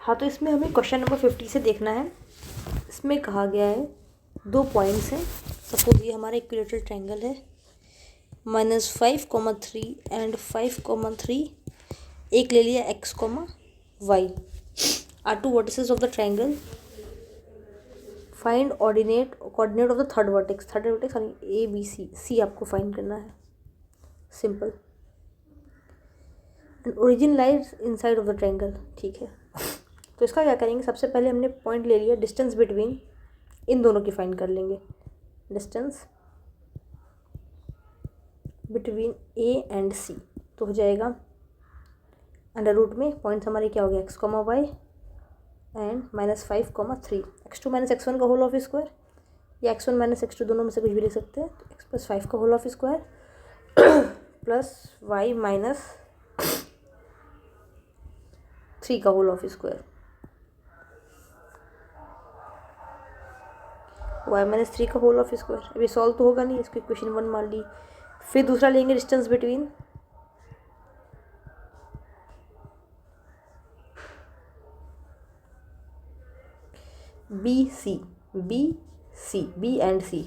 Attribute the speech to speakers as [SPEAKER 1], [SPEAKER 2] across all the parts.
[SPEAKER 1] हाँ, तो इसमें हमें क्वेश्चन नंबर 50 से देखना है। इसमें कहा गया है 2 पॉइंट्स हैं। सपोज ये हमारा इक्विलेटरल ट्रायंगल है, -5, 3 एंड 5, 3। एक ले लिया x, y are two vertices of the triangle. Find coordinate of the third vertex A B C आपको फाइंड करना है। Simple. And origin lies inside of the triangle. ठीक है, तो इसका क्या करेंगे, सबसे पहले हमने पॉइंट ले लिया, डिस्टेंस बिटवीन इन दोनों की फाइंड कर लेंगे। डिस्टेंस बिटवीन ए एंड सी तो हो जाएगा अंडर रूट में पॉइंट्स हमारे क्या हो गया, x, y and -5, 3 x2 - x1 का होल ऑफ स्क्वायर, या x1 - x2 दोनों में से कुछ भी लिख सकते हैं। तो x + 5 का whole of square plus y - 3 का होल ऑफ स्क्वायर, y - 3 का होल ऑफ स्क्वायर। अभी सॉल्व तो होगा नहीं, इसको इक्वेशन 1 मान ली। फिर दूसरा लेंगे डिस्टेंस बिटवीन बी एंड सी।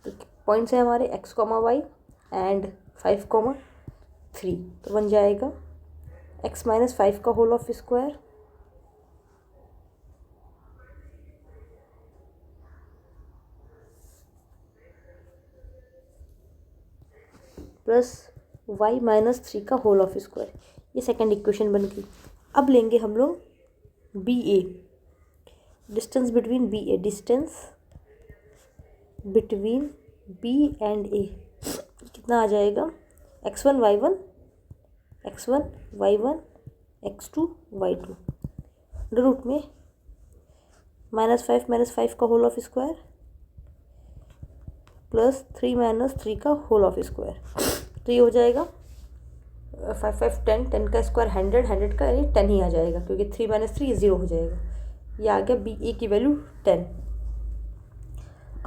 [SPEAKER 1] तो पॉइंट्स है हमारे x, y एंड 5, 3। तो बन जाएगा x - 5 का whole of square plus y - 3 का होल ऑफ स्क्वायर। ये सेकंड इक्वेशन बन गई। अब लेंगे हम लोग B A, distance between B A, distance between B and A कितना आ जाएगा, x1 y1 x2 y2 root में -5 - 5 का होल ऑफ स्क्वायर प्लस 3 - 3 का होल ऑफ स्क्वायर। तो ये हो जाएगा 5, 5, 10, 10 का स्क्वायर 100, 100 का यानी 10 ही आ जाएगा, क्योंकि 3 - 3 0 हो जाएगा। ये आ गया बी ए की वैल्यू 10।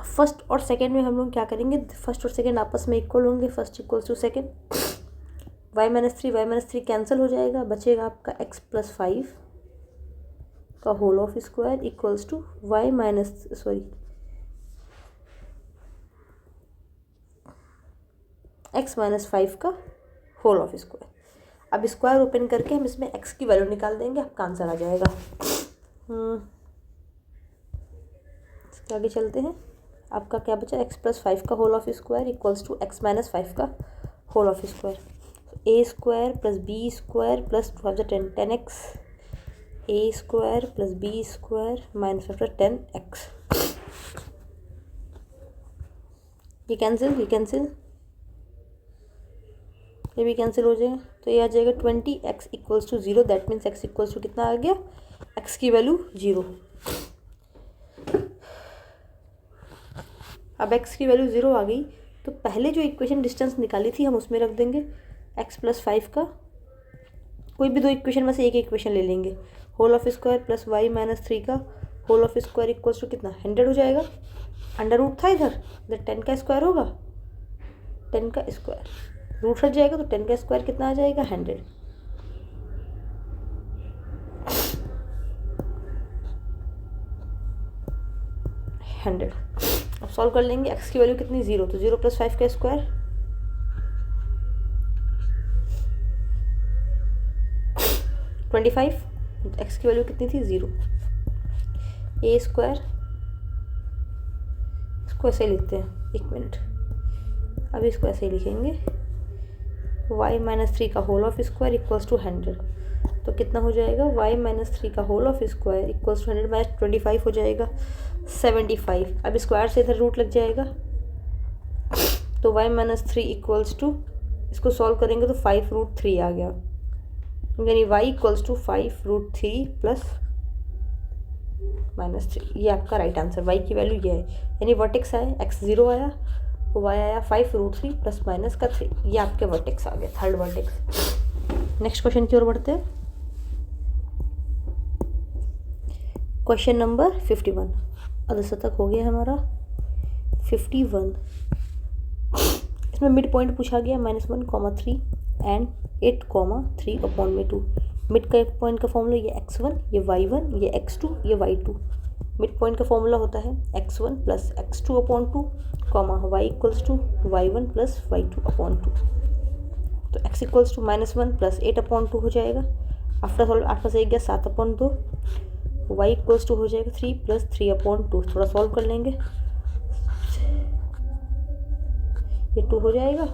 [SPEAKER 1] फर्स्ट और सेकंड में हम लोग क्या करेंगे, फर्स्ट और सेकंड आपस में इक्वल होंगे, first equals to second. y - 3 cancel हो जाएगा, बचेगा आपका x + 5 का whole of square equals to x - 5 का होल ऑफ स्क्वायर। अब स्क्वायर ओपन करके हम इसमें x की वैल्यू निकाल देंगे, आपका आंसर आ जाएगा। इसके आगे चलते हैं। आपका क्या बचा, x + 5 का whole of square equals to x - 5 का whole of square. a square plus B square plus 10, 10x a square plus B square -5 10x। ये कैंसिल, ये भी कैंसिल हो जाएगा। तो ये आ जाएगा 20x = 0। दैट मीन्स x = कितना आ गया, x की वैल्यू 0। अब x की वैल्यू 0 आ गई, तो पहले जो इक्वेशन डिस्टेंस निकाली थी हम उसमें रख देंगे x + 5 का, कोई भी दो इक्वेशन में से एक इक्वेशन ले लेंगे, whole of square plus y - 3 का whole of square equals to कितना, 100 हो जाएगा। अंडर रूट था इधर 10 का स्क्वायर होगा, 10 का स्क्वायर रूट हट जाएगा, तो 10 का स्क्वायर कितना आ जाएगा, 100। अब सॉल्व कर लेंगे, x की वैल्यू कितनी, 0, तो 0 + 5 का स्क्वायर 25, x की वैल्यू कितनी थी, 0। a स्क्वायर, इसको ऐसे लिखते हैं, 1 मिनट, अब इसको ऐसे ही लिखेंगे, y - 3 का whole of square equals to 100। तो कितना हो जाएगा, y - 3 का whole of square equals to 100 - 25 हो जाएगा 75। अब स्क्वायर से इधर रूट लग जाएगा, तो y - 3 इक्वल्स टू, इसको सॉल्व करेंगे तो 5√3 आ गया, यानी y = 5√3 प्लस -3। ये आपका राइट आंसर, y की वैल्यू ये है, यानी वर्टेक्स आया x 0 आया, y आया 5√3 प्लस माइनस का 3। ये आपके वर्टेक्स आ गए, थर्ड वर्टेक्स। नेक्स्ट क्वेश्चन की ओर बढ़ते हैं। क्वेश्चन नंबर 51 अर्धशतक हो गया हमारा 51। इसमें मिड पॉइंट पूछा गया -1, 3 एंड 8, 3/2। मिड का पॉइंट का फॉर्मूला ये x1, ये y1, ये x2, ये y2। मिड पॉइंट का फॉर्मूला होता है x1 plus x2/2 comma y equals to y1 plus y2/2। तो x इक्वल्स टू -1 प्लस 8/2 हो जाएगा। आफ्टर सॉल्व 8 में से 1 गया 7/2। y इक्वल्स टू हो जाएगा 3 प्लस 3/2। थोड़ा सॉल्व कर लेंगे, ये 2 हो जाएगा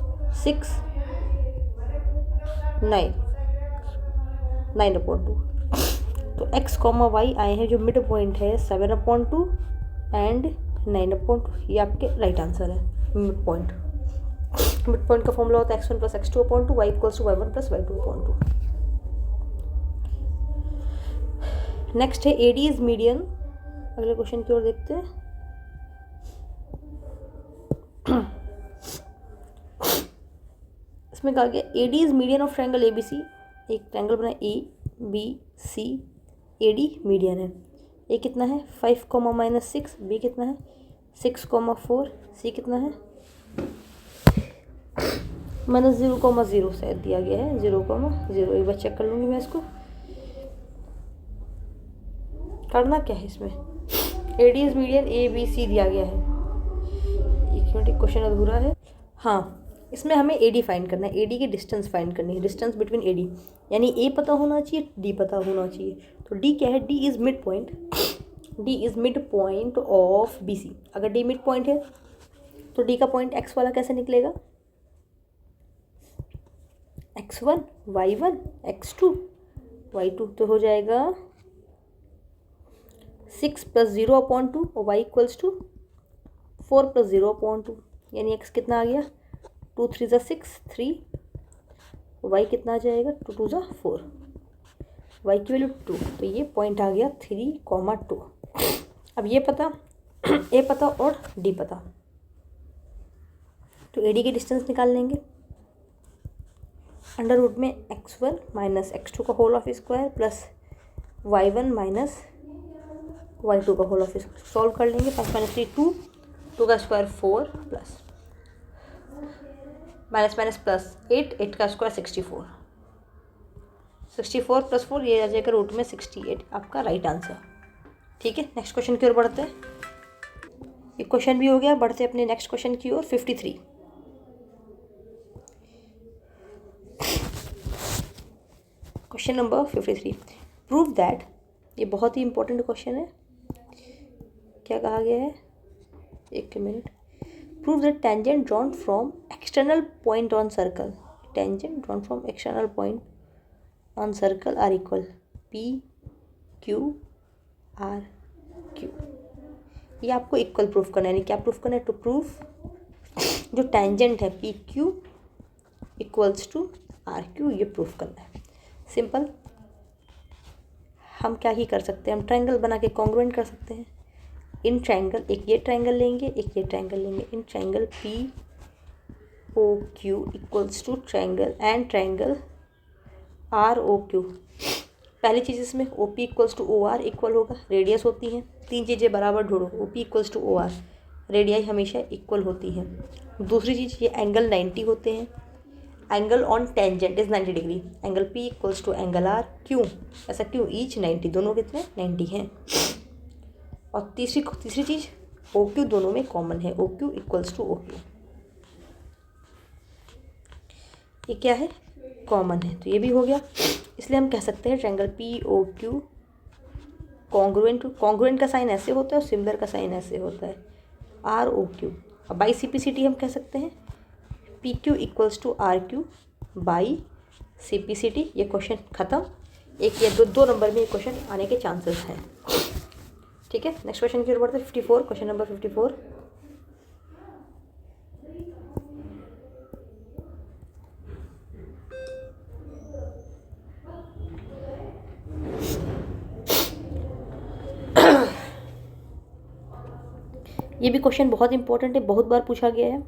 [SPEAKER 1] 6 9/2। तो x कॉमा y आए हैं जो मिड पॉइंट है 7/2 एंड 9/2। ये आपके राइट आंसर है मिड पॉइंट। मिड पॉइंट का फॉर्मूला होता है x1 plus x2/2 y equals to y1 plus y2/2। Next है AD इज मीडियन। अगले क्वेश्चन की ओर देखते हैं। इसमें कहा गया AD is median of triangle ABC। एक ट्रायंगल बना ABC, AD मीडियन है। ए कितना है 5, -6, बी कितना है 6, 4, सी कितना है -0, शायद दिया गया है 0, एक बार चेक कर लूँगी मैं इसको। करना क्या है इसमें, AD इज मीडियन ABC दिया गया है। एक मिनट, क्वेश्चन अधूरा है। हाँ, इसमें हमें AD फाइंड करना है, AD की डिस्टेंस फाइंड करनी है, डिस्टेंस बिटवीन AD, यानी A पता होना चाहिए, D पता होना चाहिए। तो D क्या है, D is mid point, D is mid point of BC। अगर D मिड पॉइंट है तो D का पॉइंट x वाला कैसे निकलेगा, x1 y1 x2 y2। तो हो जाएगा 6 प्लस 0/2 और y इक्वल्स टू 4 प्लस 0/2, यानी x कितना आ गया 2 3 ज़ा 6 3, y कितना आ जाएगा 2 2 ज़ा 4, y की वैल्यू 2। तो ये पॉइंट आ गया 3,2। अब ये पता A पता और D पता, तो AD की डिस्टेंस निकाल लेंगे। अंडर रूट में x1 माइनस x2 का whole of square plus y1 minus y2 का होल ऑफ स्क्वायर। सॉल्व कर लेंगे। 5 - 3 2, 2 का स्क्वायर 4 प्लस माइनस प्लस 8 का स्क्वायर 64, 64 प्लस 4 ये आ जाएगा रूट में 68, आपका राइट आंसर। ठीक है, नेक्स्ट क्वेश्चन की ओर बढ़ते हैं। एक क्वेश्चन भी हो गया, बढ़ते अपने नेक्स्ट क्वेश्चन की ओर। 53 क्वेश्चन नंबर 53, प्रूव दैट, ये बहुत ही इंपॉर्टेंट क्वेश्चन है। क्या कहा गया है, एक minute. Prove that tangent drawn from external point on circle, tangent drawn from external point on circle are equal PQRQ। ये आपको इक्वल प्रूफ करना है, यानी क्या प्रूफ करना है, टू प्रूफ जो टेंजेंट है PQ इक्वल्स टू RQ, ये प्रूफ करना है। सिंपल, हम क्या ही कर सकते हैं, हम ट्रायंगल बना के कॉन्ग्रुएंट कर सकते हैं। इन ट्रायंगल, एक ये ट्रायंगल लेंगे, एक ये ट्रायंगल लेंगे। In triangle POQ equals to triangle and triangle ROQ। पहली चीज़ इसमें OP equals to OR equal होगा, रेडियस होती है। 3 चीज़ें बराबर ढूंढो, OP equals to OR, radii हमेशा इक्वल होती है। दूसरी चीज़, ये एंगल 90 होते हैं। Angle on tangent is 90 degree. Angle P equals to angle R। क्यों ऐसा, क्यों, ईच 90, दोनों कितने 90 हैं। और तीसरी चीज़, OQ दोनों में कॉमन है, OQ इक्वल्स टू OQ, ये क्या है, कॉमन है। तो ये भी हो गया, इसलिए हम कह सकते हैं ट्रायंगल POQ कॉन्ग्रुएंट का साइन ऐसे होता है और सिमिलर का साइन ऐसे होता है, ROQ। अब बाई CPCT हम कह सकते हैं PQ इक्वल्स टू RQ बाई CPCT। ये क्वेश्चन ख़त्म। एक या दो नंबर में ये क्वेश्चन आने के चांसेस हैं। ठीक है, नेक्स्ट क्वेश्चन की ओर बढ़ते हैं। 54, क्वेश्चन नंबर 54। ये भी क्वेश्चन बहुत इंपॉर्टेंट है, बहुत बार पूछा गया है,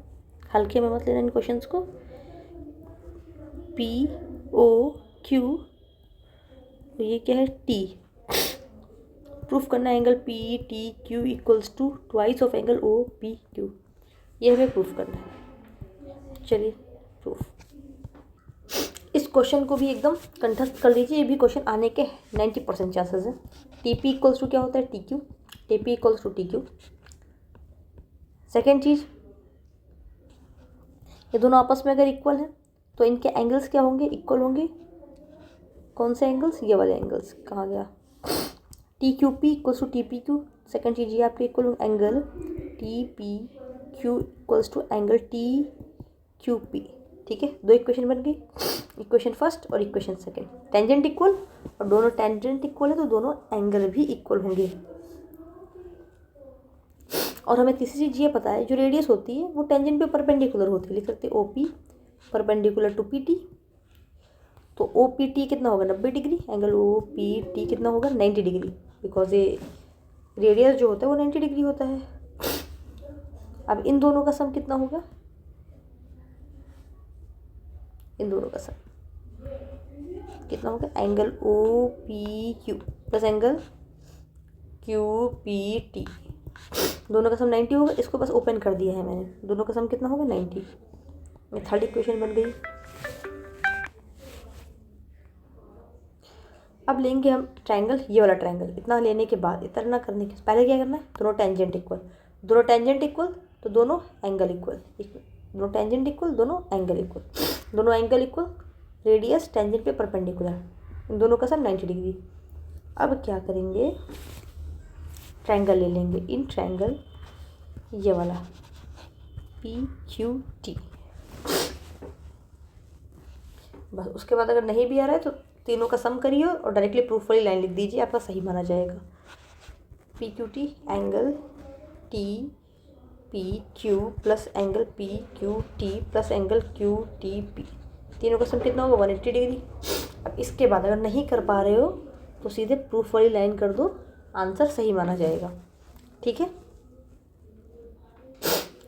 [SPEAKER 1] हल्के में मत लेना इन क्वेश्चंस को। POQ, ये क्या है, T। प्रूफ करना है angle PTQ equals to twice of angle OPQ, ये हमें प्रूफ करना है। चलिए प्रूफ। इस इस क्वेश्चन को भी एकदम कंठस्थ कर लीजिए, ये भी क्वेश्चन आने के 90% चांसेस है। टी पी इक्वल्स टू क्या होता है, T Q, T P equals to T Q. Second चीज़, ये दोनों आपस में अगर इक्वल हैं तो इनके एंगल्स क्या होंगे, इक्वल होंगे। कौन से एंगल्स, ये वाले एंगल्स, कहाँ गया, T Q P equals to T P Q. Second चीज़ ये आपके equal angle T P Q equals to angle T Q P. ठीक है, दो इक्वेशन बन गई, इक्वेशन फर्स्ट और इक्वेशन सेकेंड। टेंजेंट इक्वल, और दोनों टेंजेंट इक्वल है तो दोनों एंगल भी इक्वल होंगे। और हमें तीसरी चीज़ ये पता है, जो रेडियस होती है वो टेंजेंट पे परपेंडिकुलर होती है। लिख सकते हैं O P perpendicular to P T. तो ओ पी टी कितना होगा, 90 degree. Angle O P T कितना होगा, 90 डिग्री, बिकॉज ये रेडियस जो होता है वो 90 डिग्री होता है। अब इन दोनों का सम कितना होगा, इन दोनों का सम कितना होगा, angle O P Q plus angle Q P T, दोनों का सम 90 होगा। इसको बस ओपन कर दिया है मैंने, दोनों का सम कितना होगा, 90। ये थर्ड इक्वेशन बन गई। अब लेंगे हम ट्रायंगल, ये वाला ट्रायंगल। इतना लेने के बाद, इतना करने के पहले क्या करना है, दोनों टेंजेंट इक्वल, दोनों टेंजेंट इक्वल तो दोनों एंगल इक्वल, दोनों टेंजेंट इक्वल, दोनों एंगल इक्वल, दोनों एंगल इक्वल, रेडियस टेंजेंट पे परपेंडिकुलर, इन दोनों का सम 90 डिग्री। अब क्या करेंगे, ट्रायंगल ले लेंगे, इन ट्रायंगल ये वाला पी क्यू टी। बस उसके बाद अगर नहीं भी आ रहा है तो तीनों का सम करिए और डायरेक्टली प्रूफ वाली लाइन लिख दीजिए, आपका सही माना जाएगा। P Q T angle T P Q plus angle P Q T plus angle Q T P, तीनों का सम कितना होगा, 180 डिग्री। अब इसके बाद अगर नहीं कर पा रहे हो तो सीधे प्रूफ वाली लाइन कर दो, आंसर सही माना जाएगा। ठीक है,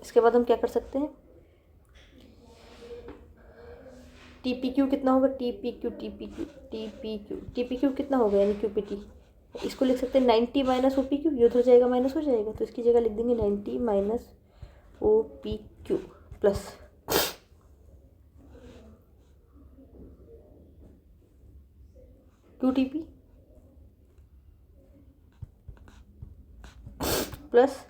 [SPEAKER 1] इसके बाद हम क्या कर सकते हैं, टी पी क्यू कितना होगा, T P Q T P Q T P Q, T P Q कितना होगा, यानी क्यू पी टी। इसको लिख सकते हैं 90 माइनस ओ पी क्यू, ये उधर जाएगा माइनस हो जाएगा, तो इसकी जगह लिख देंगे 90 minus O P Q plus Q T P plus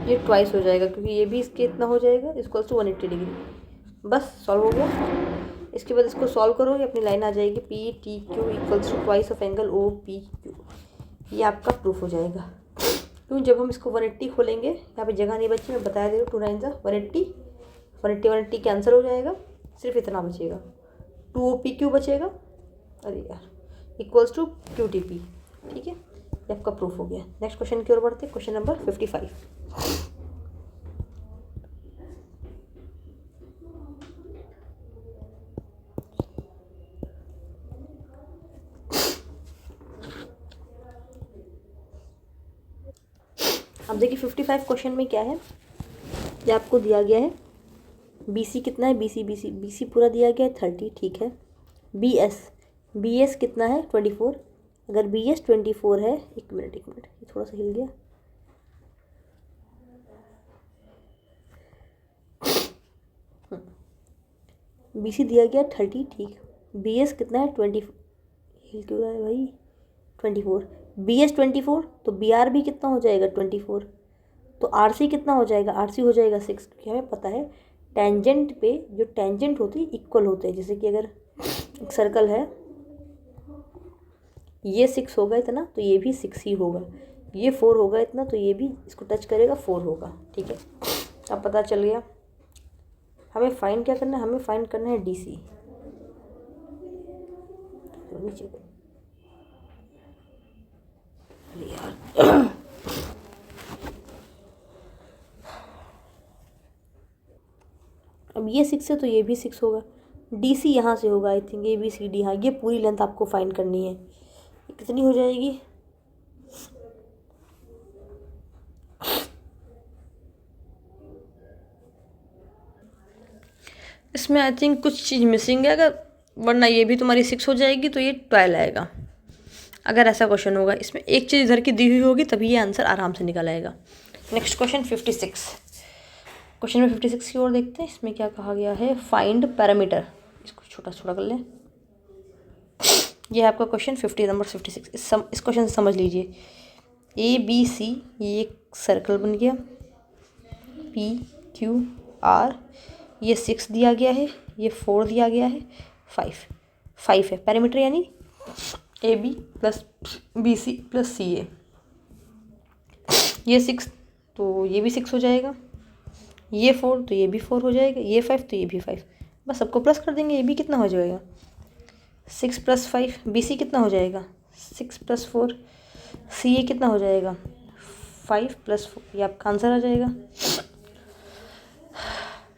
[SPEAKER 1] ये ट्वाइस हो जाएगा, क्योंकि ये भी इसके इतना हो जाएगा, इसको 180 डिग्री। बस सॉल्व हो गया। इसके बाद इसको सॉल्व करोगे, अपनी लाइन आ जाएगी P T Q equals to twice of angle O P Q. ये आपका प्रूफ हो जाएगा। क्यों, जब हम इसको 180 खोलेंगे, यहाँ पे जगह नहीं बची, मैं बताया दे रहा हूँ, 2 9 180, 180 कैंसिल हो जाएगा, सिर्फ इतना बचेगा, 2 ओ पी क्यू बचेगा, अरे यार, equals to Q T P. ठीक है, ये आपका प्रूफ हो गया। नेक्स्ट क्वेश्चन की ओर बढ़ते हैं, क्वेश्चन नंबर 55। अब देखिए 55 क्वेश्चन में क्या है, ये आपको दिया गया है बी सी कितना है, बी सी पूरा दिया गया है 30, ठीक है। बी एस कितना है 24। अगर बी एस 24 है, एक मिनट ये थोड़ा सा हिल गया, बी सी दिया गया 30, ठीक। बी एस कितना है 20, हिल क्यों रहा है भाई, 24। बी एस 24 तो बी आर भी कितना हो जाएगा 24, तो आर सी कितना हो जाएगा, आर सी हो जाएगा 6, क्योंकि हमें पता है टेंजेंट पे जो टेंजेंट होती है इक्वल होते हैं। जैसे कि अगर एक सर्कल है, ये 6 होगा इतना तो ये भी 6 ही होगा, ये 4 होगा इतना तो ये भी इसको टच करेगा 4 होगा। ठीक है, अब पता चल गया। हमें फाइंड क्या करना है, हमें फाइंड करना है डी सी। नीचे यार अब ये 6 है तो ये भी 6 होगा, डी सी यहाँ से होगा I think, A B C D. हाँ, ये पूरी लेंथ आपको फाइंड करनी है, कितनी हो जाएगी, इसमें आई थिंक कुछ चीज़ मिसिंग है, अगर वरना ये भी तुम्हारी 6 हो जाएगी तो ये 12 आएगा। अगर ऐसा क्वेश्चन होगा, इसमें एक चीज़ इधर की दी हुई होगी तभी ये आंसर आराम से निकल आएगा। Next question 56। क्वेश्चन में 56 की ओर देखते हैं। इसमें क्या कहा गया है, फाइंड पैरामीटर। इसको छोटा छोटा कर लें। ये है आपका क्वेश्चन 56। इस क्वेश्चन से समझ लीजिए, ABC ये एक सर्कल बन गया, PQR ये 6 दिया गया है, ये 4 दिया गया है, 5 है पैरामीटर, यानी AB plus BC plus CA। ये 6 तो ये भी 6 हो जाएगा, ये 4 तो ये भी 4 हो जाएगा, ये 5 तो ये भी 5। बस सबको प्लस कर देंगे। AB कितना हो जाएगा, 6 + 5। BC कितना हो जाएगा, 6 + 4। CA कितना हो जाएगा, 5 + 4। ये आपका आंसर आ जाएगा।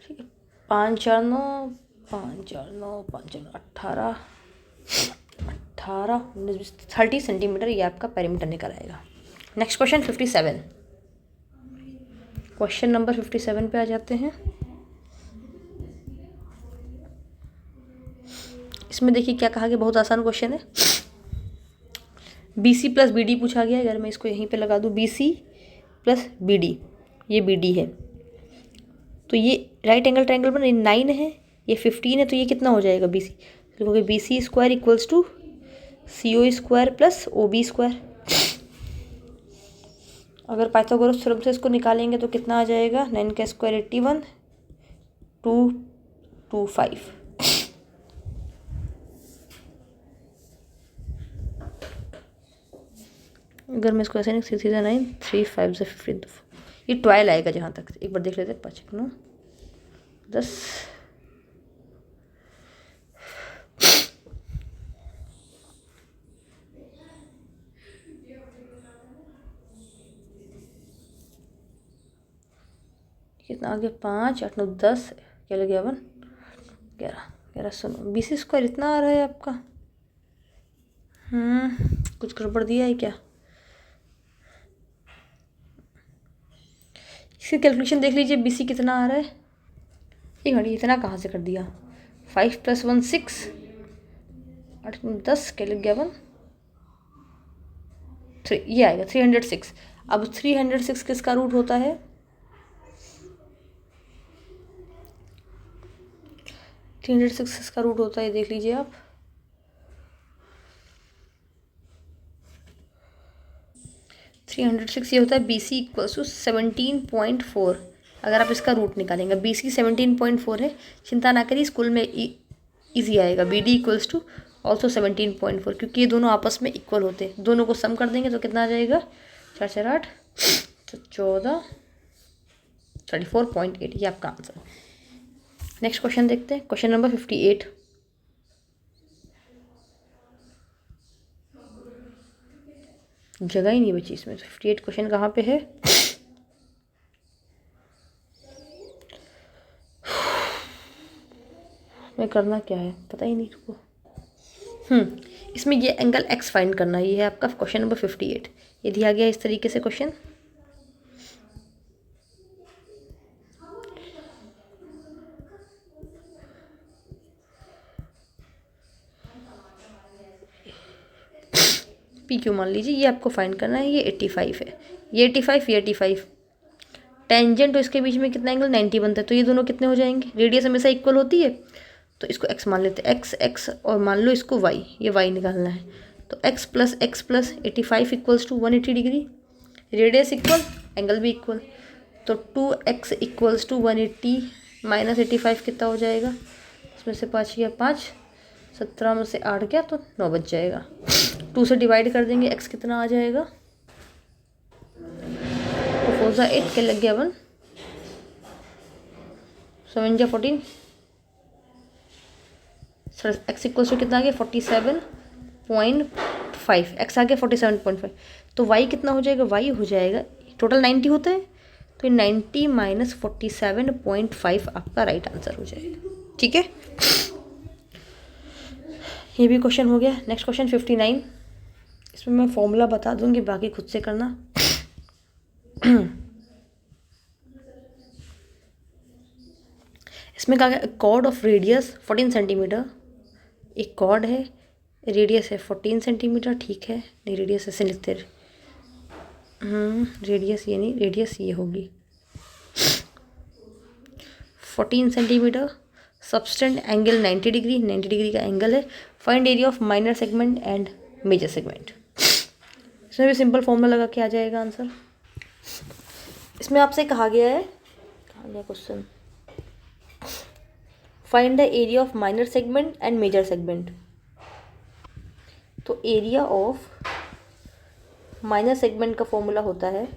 [SPEAKER 1] ठीक है, 5 4 9 5 4 9 5 4 18 19 20 30 सेंटीमीटर ये आपका पेरीमीटर निकल आएगा। Next question 57। क्वेश्चन नंबर 57 पे आ जाते हैं। इसमें देखिए क्या कहा गया, बहुत आसान क्वेश्चन है। BC + BD पूछा गया है। अगर मैं इसको यहीं पे लगा दूँ, BC + BD, ये BD है, तो ये राइट एंगल ट्रायंगल बना, 9 है, ये 15 है, तो ये कितना हो जाएगा BC। लिखोगे BC² = CO² + OB²। अगर पाइथागोरस थ्योरम से इसको निकालेंगे तो कितना आ जाएगा, 9 का स्क्वायर 81, 2 2 5। अगर मैं इसको ऐसे नहीं, सीधा 9 3 5 से 15, ये 12 आएगा जहाँ तक। एक बार देख लेते हैं, 5 9 10। कितना आ गया, 5 8 9 10, क्या लग गया 1 11 11। सुनो, BC² इतना आ रहा है आपका। कुछ गड़बड़ दिया है क्या, इसकी कैलकुलेशन देख लीजिए। BC कितना आ रहा है, एक मिनट, इतना कहाँ से कर दिया, 5 + 1 6 8 10, क्या लग गया 1 3, ये आएगा 306। अब 306 किसका रूट होता है, 306 किसका रूट होता है, देख लीजिए आप। थ्री 306 ये होता है BC = 17.4। अगर आप इसका रूट निकालेंगे, BC 17.4 है, चिंता ना करिए, स्कूल में इजी आएगा। BD = also 17.4, क्योंकि ये दोनों आपस में इक्वल होते हैं। दोनों को सम कर देंगे तो कितना आ जाएगा, 4 4 8, तो 14 34.8, ये आपका आंसर। नेक्स्ट क्वेश्चन देखते हैं, क्वेश्चन नंबर 58। जगह ही नहीं बची इसमें, तो 58 क्वेश्चन कहाँ पे है। मैं करना क्या है पता ही नहीं इसको। इसमें ये एंगल X फाइंड करना है। ये है आपका क्वेश्चन नंबर 58। ये दिया गया इस तरीके से क्वेश्चन। PQ मान लीजिए, ये आपको फाइंड करना है। ये 85 है, ये 85, ये 85। टेंजेंट तो इसके बीच में कितना एंगल 90 बनता है, तो ये दोनों कितने हो जाएंगे, रेडियस हमेशा इक्वल होती है, तो इसको x मान लेते हैं, x और मान लो इसको y, ये y निकालना है। तो x + x + 85 = 180 degree. Radius equal, angle भी इक्वल, तो 2x = 180 - 85 कितना हो जाएगा, इसमें से 5 गया 5, 17 में से 8 गया तो 9 बच जाएगा। 2 से डिवाइड कर देंगे, x कितना आ जाएगा, तो 4 × 8 क्या लग गया 1, 7 × 14, सर x = कितना आ गया 47.5, x आ गया 47.5। तो y कितना हो जाएगा, y हो जाएगा, टोटल 90 होता है, तो 90 - 47.5 आपका राइट आंसर हो जाएगा। ठीक है, ये भी क्वेश्चन हो गया। Next question 59। इसमें मैं फॉर्मूला बता दूंगी, बाकी खुद से करना। इसमें कहा गया कॉर्ड ऑफ रेडियस 14 सेंटीमीटर। एक कॉर्ड है, रेडियस है 14 सेंटीमीटर, ठीक है, नहीं रेडियस ऐसे लिखते रहे, रेडियस ये नहीं, रेडियस ये होगी 14 centimetre. Subtend angle 90 degree, 90 degree का एंगल है। Find area of minor segment and major segment. इसमें भी सिंपल फॉर्मूला लगा के आ जाएगा आंसर। इसमें आपसे कहा गया है, कहा गया question, find the area of minor segment and major segment. तो एरिया ऑफ माइनर सेगमेंट का फॉर्मूला होता है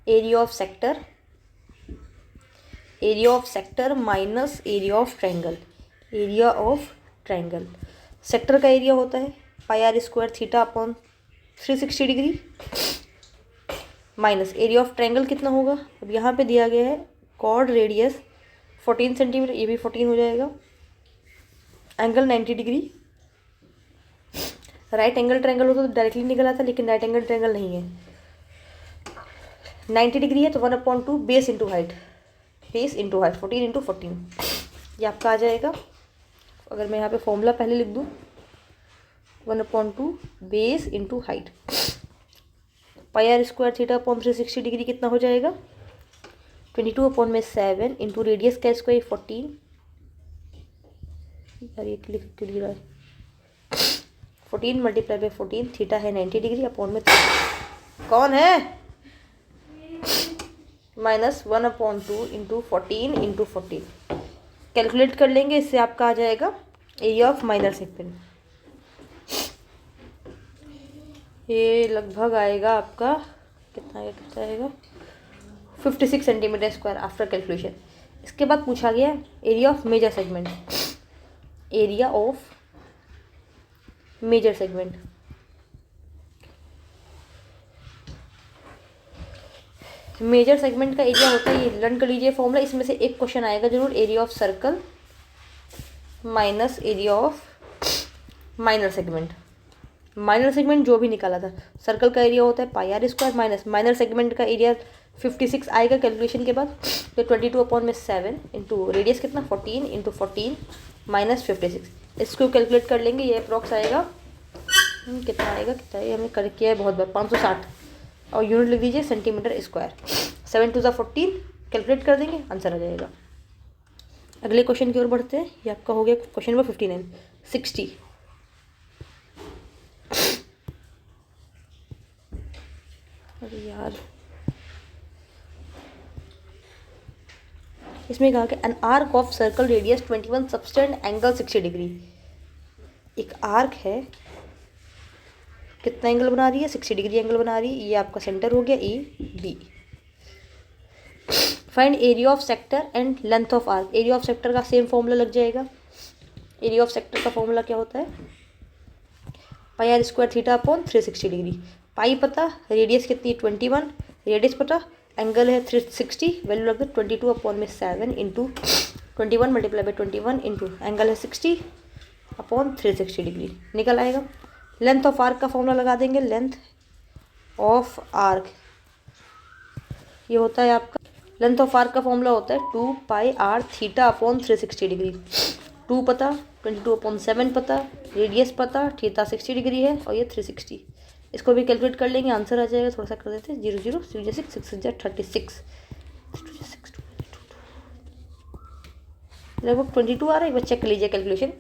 [SPEAKER 1] area of sector minus area of triangle. Area of triangle, sector का एरिया होता है pi are square theta upon 360 degree, minus area of triangle कितना होगा, अब यहाँ पे दिया गया है कॉर्ड रेडियस 14 सेंटीमीटर, ये भी 14 हो जाएगा, angle 90 degree. Right angle triangle होता तो डायरेक्टली निकल आता, लेकिन राइट एंगल ट्रायंगल नहीं है। 90 डिग्री है तो 1/2 बेस इंटू हाइट, 14 इंटू 14 ये आपका आ जाएगा। अगर मैं यहाँ पे फॉर्मूला पहले लिख दूँ, 1/2 base into height, pi are square theta upon 360 degree कितना हो जाएगा 22/7 इंटू रेडियस का स्क्वायर 14। यार ये क्लिक क्यों नहीं रहा है, 14 मल्टीप्लाई बाई 14, थीटा है 90 डिग्री अपॉन में कौन है माइनस 1/2 इंटू 14 इंटू 14 कैलकुलेट कर लेंगे, इससे आपका आ जाएगा एरिया ऑफ माइनर सेगमेंट। ये लगभग आएगा आपका कितना आएगा 56 सेंटीमीटर स्क्वायर आफ्टर कैलकुलेशन। इसके बाद पूछा गया area of major segment. Area of major segment, major segment का एरिया होता है, ये लर्न कर लीजिए फॉर्मूला, इसमें से एक क्वेश्चन आएगा जरूर, area of circle minus area of minor segment. Minor segment जो भी निकाला था, सर्कल का एरिया होता है pi are square minus minor segment का एरिया 56 आएगा कैलकुलेशन के बाद, तो 22/7 इंटू रेडियस कितना 14 इंटू 14 माइनस 56, इसको कैलकुलेट कर लेंगे, ये अप्रॉक्स आएगा कितना आएगा हमने कर किया है बहुत बार 560, और यूनिट लिख दीजिए सेंटीमीटर स्क्वायर। 7 × 14 कैलकुलेट कर देंगे, आंसर आ जाएगा। अगले क्वेश्चन की ओर बढ़ते हैं। ये आपका हो गया क्वेश्चन नंबर 59। 60 अरे यार, इसमें कहा कि an arc of circle radius 21 subtended angle 60 degree. एक आर्क है, कितना एंगल बना रही है 60 डिग्री एंगल बना रही है, ये आपका सेंटर हो गया E B. Find area of sector and length of arc. Area of sector का सेम फॉर्मूला लग जाएगा। एरिया ऑफ सेक्टर का फॉर्मूला क्या होता है, pi are square theta upon 360 degree. Pi पता, रेडियस कितनी 21, रेडियस पता, एंगल है 360, वैल्यू लग गई 22/7 into 21 multiply by 21 into angle है 60 अपॉन 360 डिग्री निकल आएगा। लेंथ ऑफ आर्क का फॉर्मूला लगा देंगे। लेंथ ऑफ आर्क ये होता है आपका, लेंथ ऑफ आर्क का फॉर्मूला होता है 2 पाई आर थीटा अपॉन 360 डिग्री। 2 पता, 22/7 पता, रेडियस पता, थीटा 60 डिग्री है और ये 360। इसको भी कैलकुलेट कर लेंगे, आंसर आ जाएगा। थोड़ा सा कर देते हैं 0 0 6 6 36 लगभग 22 आ रहा है। एक बार चेक कर लीजिए कैलकुलेशन।